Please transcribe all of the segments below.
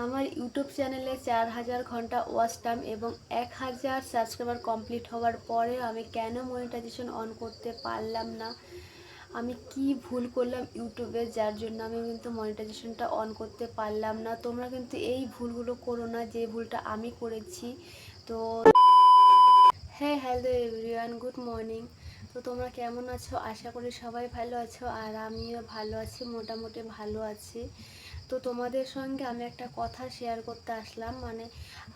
আমার ইউটিউব চ্যানেলে 4000 ঘন্টা ওয়াচ টাইম এবং 1000 সাবস্ক্রাইবার কমপ্লিট হওয়ার পরেও আমি কেন মনিটাইজেশন অন করতে পারলাম না? আমি কি ভুল করলাম ইউটিউবে যার জন্য আমি কিন্তু মনিটাইজেশনটা অন করতে পারলাম না? তোমরা কিন্তু এই ভুলগুলো করো না যে ভুলটা আমি করেছি। তো হ্যাঁ, হ্যালো এভরিওয়ান, গুড মর্নিং। তো তোমরা কেমন আছো? আশা করি সবাই ভালো আছো, আর আমিও ভালো আছি, মোটামুটি ভালো আছি। তো তোমাদের সঙ্গে আমি একটা কথা শেয়ার করতে আসলাম, মানে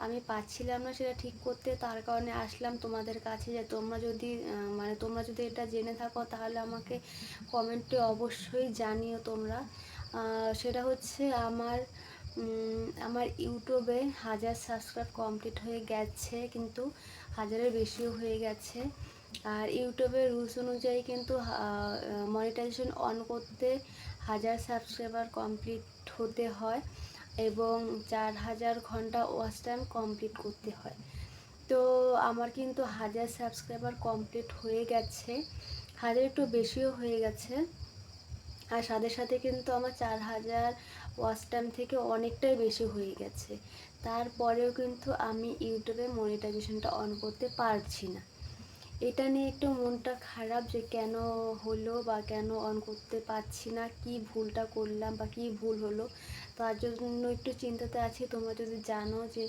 আমি পাচ্ছিলাম না সেটা ঠিক করতে, তার কারণে আসলাম তোমাদের কাছে যে তোমরা যদি এটা জেনে থাকো তাহলে আমাকে কমেন্টে অবশ্যই জানিও তোমরা। সেটা হচ্ছে আমার ইউটিউবে 1000 সাবস্ক্রাইব কমপ্লিট হয়ে গেছে, কিন্তু 1000-এর বেশিও হয়ে গেছে। আর ইউটিউবের রুলস অনুযায়ী কিন্তু মনিটাইজেশন অন করতে 1000 সাবস্ক্রাইবার কমপ্লিট হতে হয় এবং 4000 ঘন্টা ওয়াচ টাইম কমপ্লিট করতে হয়। তো আমার কিন্তু 1000 সাবস্ক্রাইবার কমপ্লিট হয়ে গেছে, 1000 একটু বেশিও হয়ে গেছে। আর সাথে সাথে কিন্তু আমার 4000 ওয়াচ টাইম থেকে অনেকটাই বেশি হয়ে গেছে। তারপরেও কিন্তু আমি ইউটিউবে মনিটাইজেশনটা অন করতে পারছি না। এটা নিয়ে একটু মনটা খারাপ যে কেন হলো বা কেন অন করতে পারছি না, কি ভুলটা করলাম বা কি ভুল হলো, তার জন্য একটু চিন্তাতে আছি। তোমরা যদি জানো যে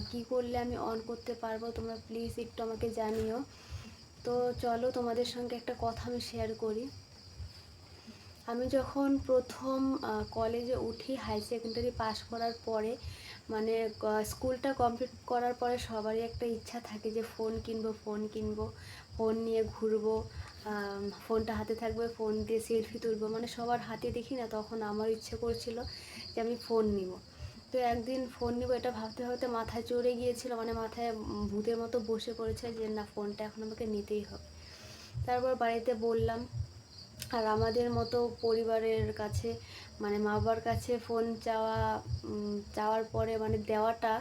কি করলে আমি অন করতে পারবো, তোমরা প্লিজ একটু আমাকে জানিও। তো চলো তোমাদের সঙ্গে একটা কথা আমি শেয়ার করি। আমি যখন প্রথম কলেজে উঠি, হাই সেকেন্ডারি পাস করার পরে, মানে স্কুলটা কমপ্লিট করার পরে সবারই একটা ইচ্ছা থাকে যে ফোন কিনবো, ফোন নিয়ে ঘুরবো, ফোনটা হাতে থাকবে, ফোন দিয়ে সেলফি তুলবো, মানে সবার হাতে দেখি না, তখন আমার ইচ্ছে করছিল যে আমি ফোন নিব। তো একদিন ফোন নিব এটা ভাবতে ভাবতে মাথায় চড়ে গিয়েছিল, মানে মাথায় ভূতের মতো বসে পড়েছে যে না, ফোনটা এখন আমাকে নিতেই হবে। তারপর বাড়িতে বললাম। আর আমাদের মতো পরিবারের কাছে, মানে মা বাবার কাছে ফোন চাওয়ার পরে মানে দেওয়াটা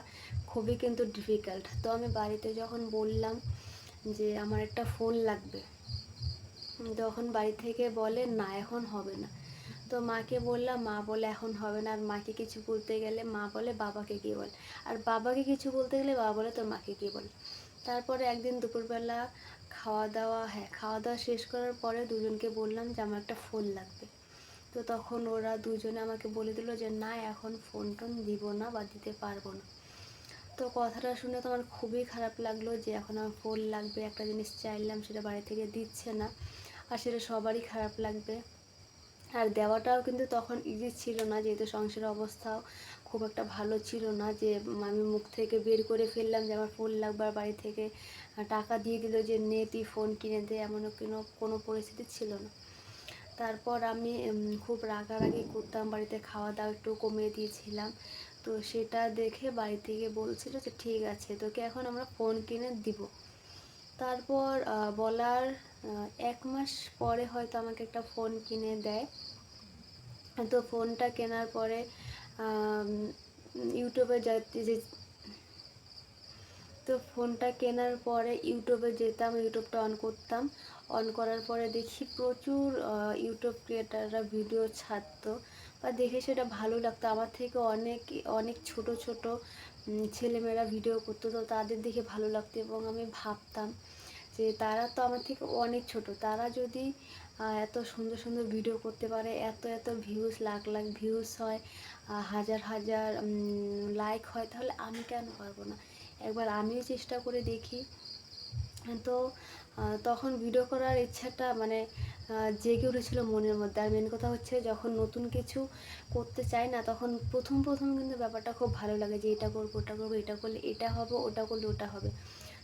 খুবই কিন্তু ডিফিকাল্ট। তো আমি বাড়িতে যখন বললাম যে আমার একটা ফোন লাগবে, তখন বাড়ি থেকে বলে না, এখন হবে না। তো মাকে বললাম, মা বলে এখন হবে না। আর মাকে কিছু বলতে গেলে মা বলে বাবাকে গিয়ে বল, আর বাবাকে কিছু বলতে গেলে বাবা বলে তোর মাকে গিয়ে বল। তারপরে একদিন দুপুরবেলা খাওয়া দাওয়া শেষ করার পরে দুজনকে বললাম যে আমার একটা ফোন লাগবে। তো তখন ওরা দুজনে আমাকে বলে দিল যে না, এখন ফোন টোন দিব না বা দিতে পারবো না। তো কথাটা শুনে তো আমার খুবই খারাপ লাগলো যে এখন আমার ফোন লাগবে, একটা জিনিস চাইলাম সেটা বাড়ি থেকে দিচ্ছে না, আর সেটা সবারই খারাপ লাগবে। আর দেওয়াটাও কিন্তু তখন ইজি ছিল না, যেহেতু সংসারের অবস্থাও খুব একটা ভালো ছিল না যে আমি মুখ থেকে বের করে ফেললাম যে আমার ফোন লাগবে, আর বাড়ি থেকে টাকা দিয়ে দিল যে নে তুই ফোন কিনে দে, এমনও কোনো পরিস্থিতি ছিল না। তারপর আমি খুব রাগারাগি করতাম, বাড়িতে খাওয়া দাওয়া একটু কমিয়ে দিয়েছিলাম। তো সেটা দেখে বাড়ি থেকে বলছিল যে ঠিক আছে, তোকে এখন আমরা ফোন কিনে দিব। তারপর বলার 1 মাস পরে হয়তো আমাকে একটা ফোন কিনে দেয়। তো ফোনটা কেনার পরে ইউটিউবে যে তো ফোনটা কেনার পরে ইউটিউবে যেতাম, ইউটিউবটা অন করতাম। অন করার পরে দেখি প্রচুর ইউটিউব ক্রিয়েটাররা ভিডিও ছাড়তো, বা দেখে সেটা ভালো লাগতো। আমার থেকে অনেক অনেক ছোট ছোট ছেলেমেয়েরা ভিডিও করতো, তো তাদের দেখে ভালো লাগতো এবং আমি ভাবতাম যে তারা তো আমার থেকে অনেক ছোট, তারা যদি এত সুন্দর সুন্দর ভিডিও করতে পারে, এত এত ভিউজ, লাখ লাখ ভিউজ হয়, হাজার হাজার লাইক হয়, তাহলে আমি কেন পারবো না? একবার আমিও চেষ্টা করে দেখি। তো তখন ভিডিও করার ইচ্ছাটা মানে জেগে উঠেছিল মনের মধ্যে। আর মেন কথা হচ্ছে যখন নতুন কিছু করতে চাই না, তখন প্রথম প্রথম কিন্তু ব্যাপারটা খুব ভালো লাগে যে এটা করবো ওটা করবো, এটা করলে এটা হবে, ওটা করলে ওটা হবে।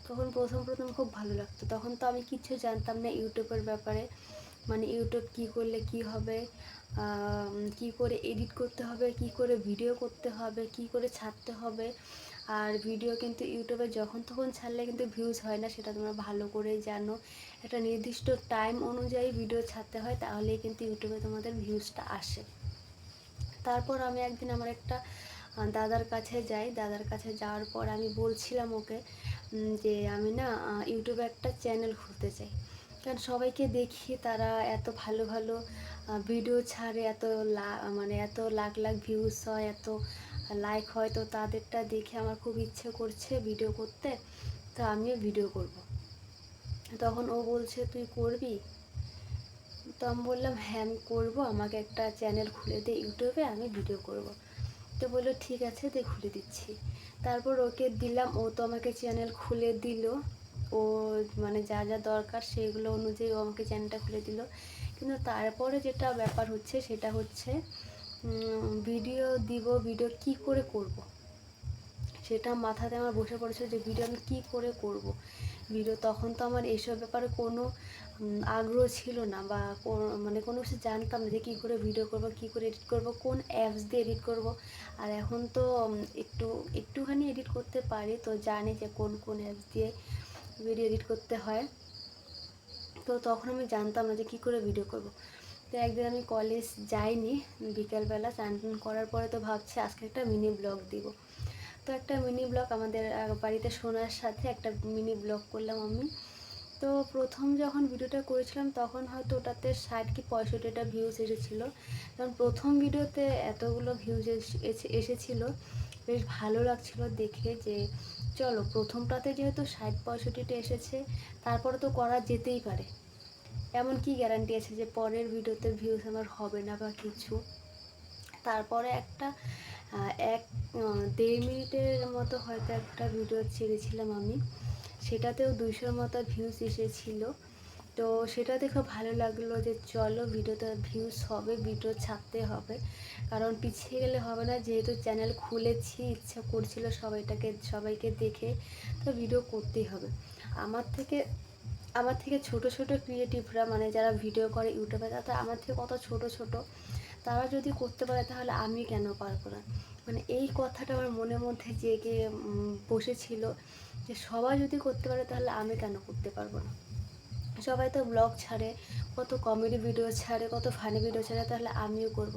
তখন প্রথম প্রথম খুব ভালো লাগতো। তখন তো আমি কিছু জানতাম না ইউটিউবের ব্যাপারে, মানে ইউটিউব কী করলে কী হবে, কী করে এডিট করতে হবে, কী করে ভিডিও করতে হবে, কী করে ছাড়তে হবে। আর ভিডিও কিন্তু ইউটিউবে যখন তখন ছাড়লে কিন্তু ভিউজ হয় না, সেটা তোমরা ভালো করেই জানো। একটা নির্দিষ্ট টাইম অনুযায়ী ভিডিও ছাড়তে হয়, তাহলেই কিন্তু ইউটিউবে তোমাদের ভিউজটা আসে। তারপর আমি একদিন আমার একটা দাদার কাছে যাই। দাদার কাছে যাওয়ার পর আমি বলছিলাম ওকে যে আমি না ইউটিউবে একটা চ্যানেল খুলতে চাই। কারণ সবাইকে দেখি তারা এত ভালো ভালো ভিডিও ছাড়ে, মানে এত লাখ লাখ ভিউজ হয়, এত লাইক হয়, তো তাদেরটা দেখে আমার খুব ইচ্ছে করছে ভিডিও করতে, তো আমিও ভিডিও করব। তখন ও বলছে তুই করবি? তো আমি বললাম হ্যাঁ আমি করবো, আমাকে একটা চ্যানেল খুলে দে ইউটিউবে, আমি ভিডিও করব। তো বললো ঠিক আছে দে খুলে দিচ্ছি। তারপর ওকে দিলাম, ও তো আমাকে চ্যানেল খুলে দিল। ও মানে যা যা দরকার সেগুলো অনুযায়ী ও আমাকে চ্যানেলটা খুলে দিল। কিন্তু তারপরে যেটা ব্যাপার হচ্ছে সেটা হচ্ছে ভিডিও দিব, ভিডিও কি করে করব, সেটা মাথাতে আমার বসে পড়েছিল যে ভিডিও আমি কী করে করব ভিডিও। তখন তো আমার এইসব ব্যাপারে কোনো আগ্রহ ছিল না, বা মানে কোনো কিছু জানতাম না যে কী করে ভিডিও করব, কী করে এডিট করব, কোন অ্যাপস দিয়ে এডিট করব। আর এখন তো একটুখানি এডিট করতে পারি, তো জানি যে কোন কোন অ্যাপস দিয়ে ভিডিও এডিট করতে হয়। তো তখন আমি জানতাম না যে কী করে ভিডিও করব। তো একদিন আমি কলেজ যাইনি, বিকালবেলা স্নান করার পরে তো ভাবছি আজকে একটা মিনি ব্লগ দিব। তো একটা মিনি ব্লগ আমাদের বাড়িতে সোনার সাথে একটা মিনি ব্লগ করলাম আমি। তো প্রথম যখন ভিডিওটা করেছিলাম তখন হয়তো ওটাতে 60 কি 65টা ভিউজ এসেছিলো। কারণ প্রথম ভিডিওতে এতগুলো ভিউজ এসেছিল, বেশ ভালো লাগছিল দেখে যে চলো প্রথমটাতে যেহেতু 60-65টা এসেছে, তারপরে তো করা যেতেই পারে, এমন কি গ্যারান্টি আছে যে পরের ভিডিওতে ভিউজ আমার হবে না বা কিছু। তারপরে একটা 1-1.5 মিনিটের মতো হয়তো একটা ভিডিও ছেড়েছিলাম আমি, সেটাতেও 200-র মতো ভিউজ এসেছিলো। তো সেটা দেখে ভালো লাগলো যে চলো ভিডিওতে ভিউজ হবে, ভিডিও ছাড়তে হবে, কারণ পিছিয়ে গেলে হবে না, যেহেতু চ্যানেল খুলেছি ইচ্ছা করছিল সবাইকে দেখে, তো ভিডিও করতেই হবে। আমার থেকে ছোট ছোট ক্রিয়েটিভরা, মানে যারা ভিডিও করে ইউটিউবে, তাতে আমার থেকে কত ছোট ছোট, তারা যদি করতে পারে তাহলে আমি কেন পারবো না। মানে এই কথাটা আমার মনের মধ্যে জেগে বসেছিল যে সবাই যদি করতে পারে তাহলে আমি কেন করতে পারবো না। সবাই তো ব্লগ ছাড়ে, কত কমেডি ভিডিও ছাড়ে, কত ফানি ভিডিও ছাড়ে, তাহলে আমিও করব।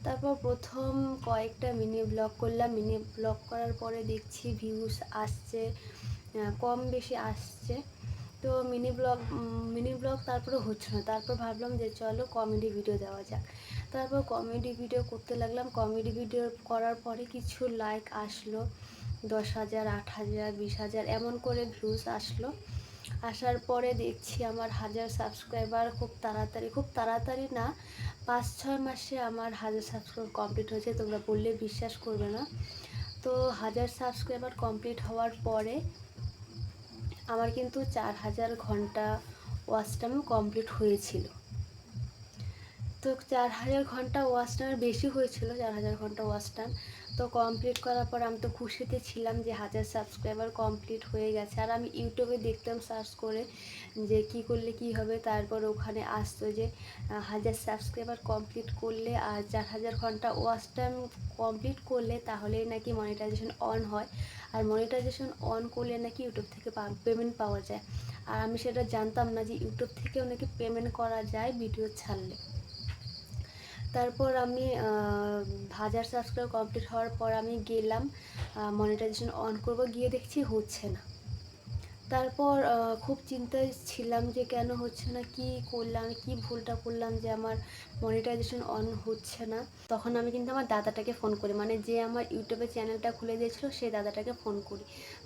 তারপর প্রথম কয়েকটা মিনি ব্লগ করলাম, মিনি ব্লগ করার পরে দেখছি ভিউজ আসছে, কম বেশি আসছে। তো মিনি ব্লগ তারপরে হচ্ছে না, তারপর ভাবলাম যে চলো কমেডি ভিডিও দেওয়া যাক। তারপর কমেডি ভিডিও করতে লাগলাম, কমেডি ভিডিও করার পরে কিছু লাইক আসলো, 10,000, 8,000, 20,000 এমন করে ভিউজ আসলো। আসার পরে দেখছি আমার 1000 সাবস্ক্রাইবার খুব তাড়াতাড়ি না, 5-6 মাসে আমার 1000 সাবস্ক্রাইবার কমপ্লিট হয়েছে, তোমরা বললে বিশ্বাস করবে না। তো 1000 সাবস্ক্রাইবার কমপ্লিট হওয়ার পরে আমার কিন্তু 4000 ঘন্টা ওয়াচ টাইম কমপ্লিট হয়েছিল। তো 4000 ঘন্টা ওয়াচ টাইম বেশি হয়েছিল, 4000 ঘন্টা ওয়াচ টাইম তো কমপ্লিট করার পর আমি তো খুশিতে ছিলাম যে 1000 সাবস্ক্রাইবার কমপ্লিট হয়ে গেছে। আর আমি ইউটিউবে দেখতাম সার্চ করে যে কি করলে কি হবে, তারপর ওখানে আসতো যে 1000 সাবস্ক্রাইবার কমপ্লিট করলে আর 4000 ঘন্টা ওয়াচ টাইম কমপ্লিট করলে তাহলেই নাকি মনিটাইজেশন অন হয়, আর মনিটাইজেশন অন করলে নাকি ইউটিউব থেকে পেমেন্ট পাওয়া যায়। আর আমি সেটা জানতাম না যে ইউটিউব থেকেও নাকি পেমেন্ট করা যায় ভিডিও ছাড়লে। তারপর আমি 1000 সাবস্ক্রাইব কমপ্লিট হওয়ার পর আমি গেলাম মনিটাইজেশন অন করব, গিয়ে দেখছি হচ্ছে না। তারপর খুব চিন্তায় ছিলাম যে কেন হচ্ছে না, কি করলাম, কি ভুলটা করলাম যে আমার মনিটাইজেশন অন হচ্ছে না। তখন আমি কিন্তু আমার দাদাটাকে ফোন করি, মানে যে আমার ইউটিউবে চ্যানেলটা খুলে দিয়েছিল সেই দাদাটাকে ফোন করি।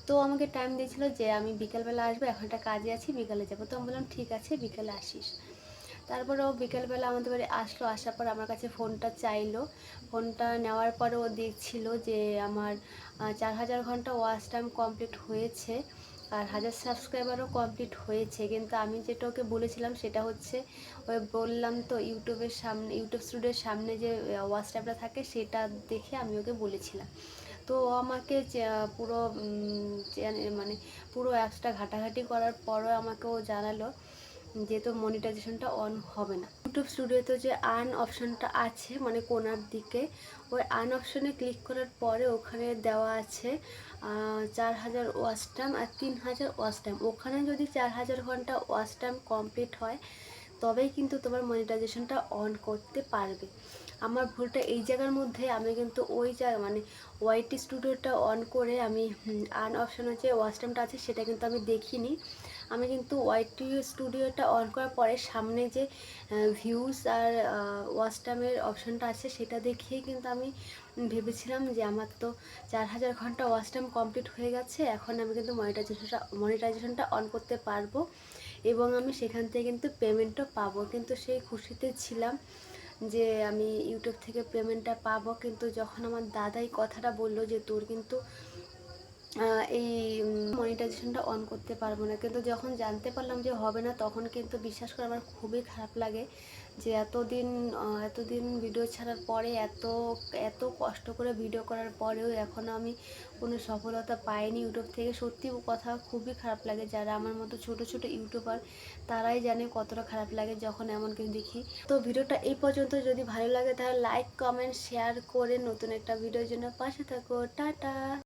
তো আমাকে টাইম দিয়েছিল যে আমি বিকালবেলা আসবো, এখন একটা কাজে আছি, বিকালে যাবো। তো আমি বললাম ঠিক আছে বিকালে আসিস। তারপরে ও বিকেলবেলা আমাদের বাড়ি আসলো, আসার পর আমার কাছে ফোনটা চাইলো। ফোনটা নেওয়ার পরে ও দেখছিল যে আমার 4000 ঘন্টা ওয়াচ টাইম কমপ্লিট হয়েছে আর 1000 সাবস্ক্রাইবারও কমপ্লিট হয়েছে। কিন্তু আমি যেটা ওকে বলেছিলাম সেটা হচ্ছে, ওই বললাম তো ইউটিউব স্টুডিওর সামনে যে ওয়াচ টাইমটা থাকে সেটা দেখে আমি ওকে বলেছিলাম। তো ও আমাকে পুরো মানে পুরো অ্যাপসটা ঘাটাঘাটি করার পরও আমাকে ও জানালো যে তো মনিটাইজেশনটা অন হবে না। ইউটিউব স্টুডিওতে যে আর্ন অপশানটা আছে, মানে কোনার দিকে, ওই আর্ন অপশানে ক্লিক করার পরে ওখানে দেওয়া আছে 4000 ওয়াচ টাইম আর 3000 ওয়াচ টাইম। ওখানে যদি 4000 ঘন্টা ওয়াচ টাইম কমপ্লিট হয় তবেই কিন্তু তোমার মনিটাইজেশনটা অন করতে পারবে। আমার ভুলটা এই জায়গার মধ্যে, আমি কিন্তু ওই জায়গা মানে ওয়াইটি স্টুডিওটা অন করে আমি আর্ন অপশানে যে ওয়াচ টাইমটা আছে সেটা কিন্তু আমি দেখিনি। আমি কিন্তু ওয়াইটি স্টুডিওটা অন করার পরে সামনে যে ভিউজ আর ওয়াচ টাইমের অপশানটা আছে সেটা দেখিয়ে কিন্তু আমি ভেবেছিলাম যে আমার তো 4000 ঘন্টা ওয়াচ টাইম কমপ্লিট হয়ে গেছে, এখন আমি কিন্তু মনিটাইজেশনটা অন করতে পারবো এবং আমি সেখান থেকে কিন্তু পেমেন্টও পাবো। কিন্তু সেই খুশিতে ছিলাম যে আমি ইউটিউব থেকে পেমেন্টটা পাবো, কিন্তু যখন আমার দাদাই কথাটা বললো যে তোর কিন্তু এই মনিটাইজেশনটা অন করতে পারবো না, কিন্তু যখন জানতে পারলাম যে হবে না, তখন কিন্তু বিশ্বাস করে আমার খুবই খারাপ লাগে যে এতদিন ভিডিও ছাড়ার পরে এত কষ্ট করে ভিডিও করার পরেও এখনও আমি কোনো সফলতা পাইনি ইউটিউব থেকে। সত্যি কথা খুবই খারাপ লাগে। যারা আমার মতো ছোট ছোট ইউটিউবার তারাই জানে কতটা খারাপ লাগে যখন এমন কিছু দেখি। তো ভিডিওটা এই পর্যন্ত, যদি ভালো লাগে তাহলে লাইক কমেন্ট শেয়ার করে নতুন একটা ভিডিওর জন্য পাশে থাকো। টাটা।